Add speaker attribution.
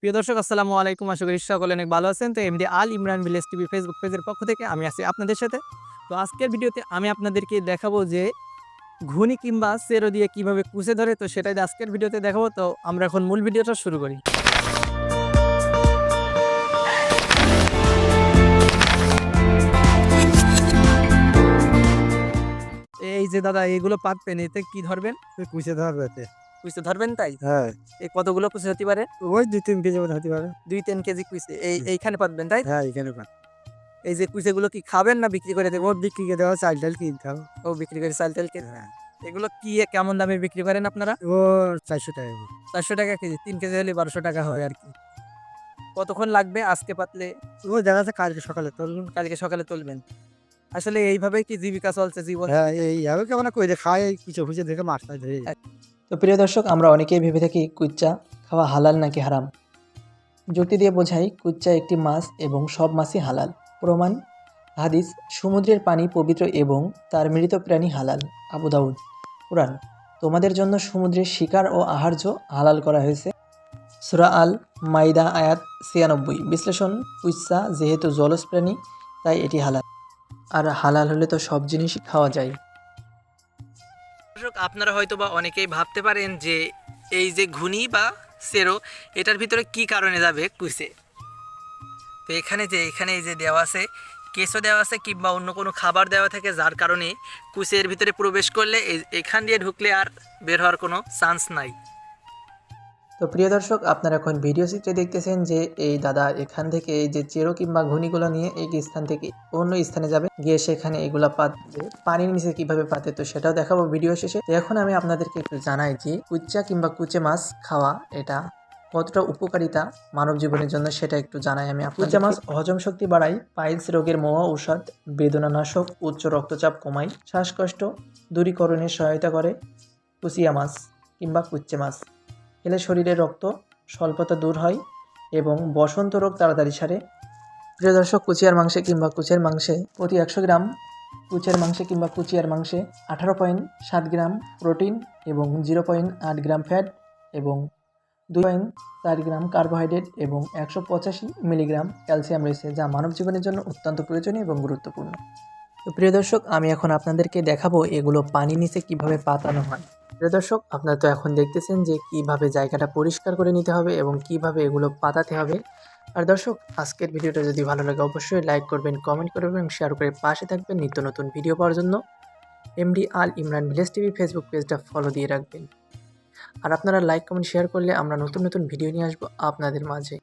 Speaker 1: প্রিয় দর্শক আসসালামু আলাইকুম। আশা করি সকলে অনেক ভালো আছেন। তো এমডি আল ইমরান ভিলেজ টিভি ফেসবুক পেজের পক্ষ থেকে আমি আছি আপনাদের সাথে। তো আজকের ভিডিওতে আমি আপনাদেরকে দেখাবো যে ঘুনি কিংবা সেরো দিয়ে কিভাবে কুঁচে ধরে, তো সেটাই আজকের ভিডিওতে দেখাবো। তো আমরা এখন মূল ভিডিওটা শুরু করি। এই যে দাদা এগুলো পাতবেন, এতে কি ধরবেন?
Speaker 2: কুইছে ধরবে এতে।
Speaker 1: কুঁচে ধরবেন তাই?
Speaker 2: হ্যাঁ,
Speaker 1: এই কতগুলো কুঁচে হতে পারে?
Speaker 2: ওই ২-৩ কেজি মতো হতে পারে।
Speaker 1: ২-৩ কেজি কুঁচে
Speaker 2: হুম।
Speaker 1: এইখানে পাতবেন তাই?
Speaker 2: হ্যাঁ, এখানে পান।
Speaker 1: এই যে কুঁচেগুলো কি খাবেন না বিক্রি করে
Speaker 2: ও
Speaker 1: দেবেন?
Speaker 2: বিক্রিকে দেওয়া চাল-টাল কিনতে হবে।
Speaker 1: ও বিক্রি করে চাল-টাল
Speaker 2: হ্যাঁ,
Speaker 1: এগুলো কি কেমন দামে বিক্রি করেন আপনারা?
Speaker 2: ও ৳৪০০ করে।
Speaker 1: ৪০০ টাকা কেজি, ৩ কেজি হলে ১২০০ টাকা হয় আরকি। কতক্ষণ লাগবে আজকে পাতলে?
Speaker 2: ও দেখা যাচ্ছে কালকে সকালে তুলবেন।
Speaker 1: কালকে সকালে তুলবেন। আসলে এইভাবেই কি জীবিকা চলছে জীবন?
Speaker 2: হ্যাঁ, এইভাবে কেমন কইরে খায় এই কুচো-ফুচো দেখে মাছ-টাছ ধরে
Speaker 1: অ্যা
Speaker 3: তো প্রিয় দর্শক, আমরা অনেকেই ভেবে থাকি কুচ্চা খাওয়া হালাল নাকি হারাম। যুক্তি দিয়ে বোঝাই কুচ্চা একটি মাছ এবং সব মাছই হালাল। প্রমাণ: হাদিস, সমুদ্রের পানি পবিত্র এবং তার মৃত প্রাণী হালাল। আবু দাউদ। কুরআন, তোমাদের জন্য সমুদ্রের শিকার ও আহার্য হালাল করা হয়েছে। সূরা আল মাইদা আয়াত ৯৬। বিশ্লেষণ: কুচ্চা যেহেতু জলজ প্রাণী তাই এটি হালাল, আর হালাল হলে তো সব জিনিসই খাওয়া যায়।
Speaker 1: দর্শক আপনারা হয়তোবা অনেকেই ভাবতে পারেন যে এই যে ঘুনি বা সেরো, এটার ভিতরে কি কারণে যাবে কুইসে? তো এখানে এই যে দেওয়া আছে, কেঁচো দেওয়া আছে কিংবা অন্য কোনো খাবার দেওয়া থাকে, যার কারণে কুইসের ভিতরে প্রবেশ করলে এখান দিয়ে ঢুকলে আর বের হওয়ার কোনো চান্স নাই।
Speaker 3: তো প্রিয় দর্শক, আপনারা এখন ভিডিও চিত্রে দেখতেছেন যে এই দাদা এখান থেকে এই যে চেরো কিংবা ঘুনিগুলো নিয়ে এক স্থান থেকে অন্য স্থানে যাবে, গিয়ে সেখানে এগুলা পাতবে। পানির নিচে কিভাবে পাতে তো সেটাও দেখাবো ভিডিও শেষে। তো এখন আমি আপনাদেরকে একটু জানাই যে কুচ্চা কিংবা কুচে মাছ খাওয়া এটা কতটা উপকারিতা মানব জীবনের জন্য, সেটা একটু জানাই আমি। কুচা মাছ হজম শক্তি বাড়ায়, পাইলস রোগের মহা ঔষধ, বেদনানাশক, উচ্চ রক্তচাপ কমায়, শ্বাসকষ্ট দূরীকরণে সহায়তা করে। কুচিয়া মাছ কিংবা কুচ্চে মাছ খেলে শরীরের রক্ত স্বল্পতা দূর হয় এবং বসন্ত রোগ তাড়াতাড়ি সারে। প্রিয় দর্শক, কুচিয়ার মাংসে কিংবা কুচের মাংসে প্রতি ১০০ গ্রাম কুচের মাংসে কিংবা কুচিয়ার মাংসে ১৮.৭ গ্রাম প্রোটিন এবং 0.৮ গ্রাম ফ্যাট এবং 2.৪ গ্রাম কার্বোহাইড্রেট এবং ১৮৫ মিলিগ্রাম ক্যালসিয়াম রয়েছে, যা মানব জীবনের জন্য অত্যন্ত প্রয়োজনীয় এবং গুরুত্বপূর্ণ। তো প্রিয় দর্শক, আমি এখন আপনাদেরকে দেখাবো এগুলো পানির নিচে কিভাবে পাতানো হয়। প্রিয় দর্শক, আপনারা তো এখন দেখতেছেন যে কিভাবে জায়গাটা পরিষ্কার করে নিতে হবে এবং কিভাবে এগুলো পাতাতে হবে। আর দর্শক, আজকের ভিডিওটা যদি ভালো লাগে অবশ্যই লাইক করবেন, কমেন্ট করবেন এবং শেয়ার করে পাশে থাকবেন নিত্য নতুন ভিডিও পাওয়ার জন্য। এমডি আল ইমরান ভিলেজ টিভি ফেসবুক পেজটা ফলো দিয়ে রাখবেন। আর আপনারা লাইক কমেন্ট শেয়ার করলে আমরা নতুন নতুন ভিডিও নিয়ে আসবো আপনাদের মাঝে।